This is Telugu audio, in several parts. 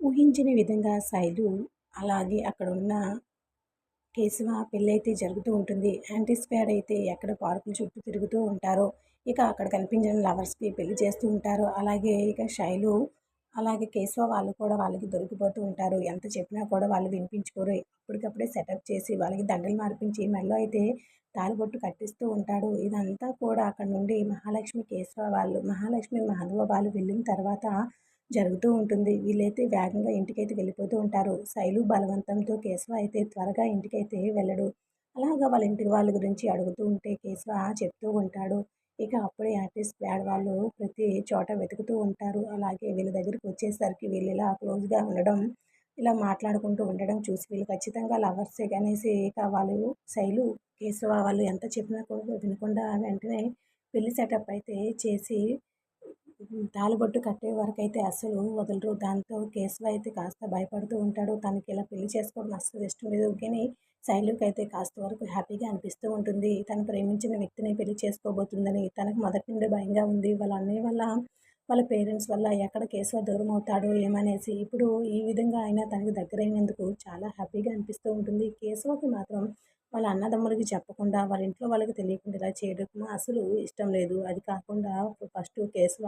ఊహించని విధంగా శైలు, అలాగే అక్కడున్న కేశవ పెళ్ళైతే జరుగుతూ ఉంటుంది. యాంటీ స్క్వాడ్ అయితే ఎక్కడ పార్కుల చుట్టూ తిరుగుతూ ఉంటారో, ఇక అక్కడ కనిపించిన లవర్స్‌కి పెళ్లి చేస్తూ ఉంటారు. అలాగే ఇక శైలు, అలాగే కేశవ వాళ్ళు కూడా వాళ్ళకి దొరికిపోతూ ఉంటారు. ఎంత చెప్పినా కూడా వాళ్ళు వినిపించుకోరు. అప్పటికప్పుడే సెటప్ చేసి వాళ్ళకి దండలు మార్పించి మెడలో అయితే తాళిబొట్టు కట్టిస్తూ ఉంటాడు. ఇదంతా కూడా అక్కడి నుండి మహాలక్ష్మి, కేశవ వాళ్ళు, మహాలక్ష్మి, మాధవ వాళ్ళు వెళ్ళిన తర్వాత జరుగుతూ ఉంటుంది. వీళ్ళైతే వేగంగా ఇంటికైతే వెళ్ళిపోతూ ఉంటారు. శైలు బలవంతంతో కేశవ అయితే త్వరగా ఇంటికైతే వెళ్ళడు. అలాగా వాళ్ళ ఇంటి వాళ్ళ గురించి అడుగుతూ ఉంటే కేశవ చెప్తూ ఉంటాడు. ఇక అప్పుడే ఆర్టిస్ట్ స్క్వాడ్ వాళ్ళు ప్రతి చోట వెతుకుతూ ఉంటారు. అలాగే వీళ్ళ దగ్గరికి వచ్చేసరికి వీళ్ళు ఇలా క్లోజ్‌గా ఉండడం, ఇలా మాట్లాడుకుంటూ ఉండడం చూసి వీళ్ళు ఖచ్చితంగా లవర్సే అనేసి ఇక వాళ్ళు శైలు, కేశవ వాళ్ళు ఎంత చెప్పినా కూడా వినకుండా వెంటనే పెళ్లి సెటప్ అయితే చేసి తాళిబొట్టు కట్టే వరకైతే అస్సలు వదలరు. దాంతో కేశవ అయితే కాస్త భయపడుతూ ఉంటాడు. తనకి ఇలా పెళ్లి చేసుకోవడం అస్సలు ఇష్టం లేదు. కానీ శైలుకైతే కాస్త వరకు హ్యాపీగా అనిపిస్తూ ఉంటుంది. తను ప్రేమించిన వ్యక్తిని పెళ్లి చేసుకోబోతుందని. తనకు మొదటి నుండి భయంగా ఉంది. వాళ్ళ అన్నయ్య వల్ల, వాళ్ళ పేరెంట్స్ వల్ల ఎక్కడ కేశవ దూరం అవుతాడో ఏమనేసి. ఇప్పుడు ఈ విధంగా అయినా తనకి దగ్గరైనందుకు చాలా హ్యాపీగా అనిపిస్తూ ఉంటుంది. కేశవకి మాత్రం వాళ్ళ అన్నదమ్ములకి చెప్పకుండా, వాళ్ళ ఇంట్లో వాళ్ళకి తెలియకుండా ఇలా చేయడం అసలు ఇష్టం లేదు. అది కాకుండా ఫస్టు కేశవ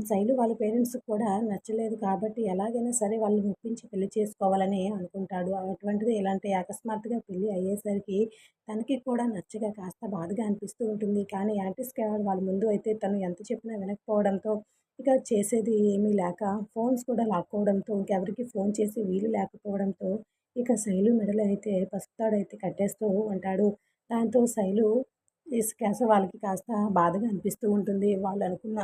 శైలు వాళ్ళ పేరెంట్స్‌కి కూడా నచ్చలేదు కాబట్టి ఎలాగైనా సరే వాళ్ళని మెప్పించి పెళ్లి చేసుకోవాలని అనుకుంటాడు. అటువంటిది ఇలాంటి అకస్మాత్తుగా పెళ్లి అయ్యేసరికి తనకి కూడా నచ్చక కాస్త బాధగా అనిపిస్తూ ఉంటుంది. కానీ యాంటీ స్క్వాడ్ వాళ్ళ ముందు అయితే తను ఎంత చెప్పినా వినకపోవడంతో ఇక చేసేది ఏమీ లేక ఫోన్స్ కూడా లాక్కోవడంతో ఇంకెవరికి ఫోన్ చేసి వీలు లేకపోవడంతో ఇక శైలు మెడలో అయితే పసుపు తాడైతే కట్టేస్తూ ఉంటాడు. దాంతో శైలు వాళ్ళకి కాస్త బాధగా అనిపిస్తూ ఉంటుంది. వాళ్ళు అనుకున్న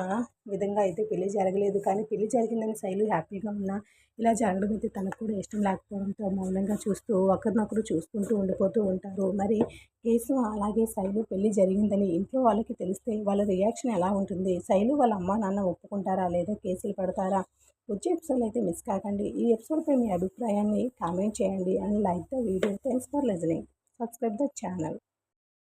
విధంగా అయితే పెళ్లి జరగలేదు. కానీ పెళ్లి జరిగిందని శైలు హ్యాపీగా ఉన్నా, ఇలా జరగడం అయితే తనకు కూడా ఇష్టం లేకపోవడంతో మౌనంగా చూస్తూ ఒకరినొకరు చూసుకుంటూ ఉండిపోతూ ఉంటారు. మరి కేశవ అలాగే శైలు పెళ్లి జరిగిందని ఇంట్లో వాళ్ళకి తెలిస్తే వాళ్ళ రియాక్షన్ ఎలా ఉంటుంది? శైలు వాళ్ళ అమ్మా, నాన్న ఒప్పుకుంటారా? లేదా కేసులు పెడతారా? వచ్చే ఎపిసోడ్‌లో అయితే మిస్ కాకండి. ఈ ఎపిసోడ్‌పై మీ అభిప్రాయాన్ని కామెంట్ చేయండి. And like the video. Thanks for listening. Subscribe the channel.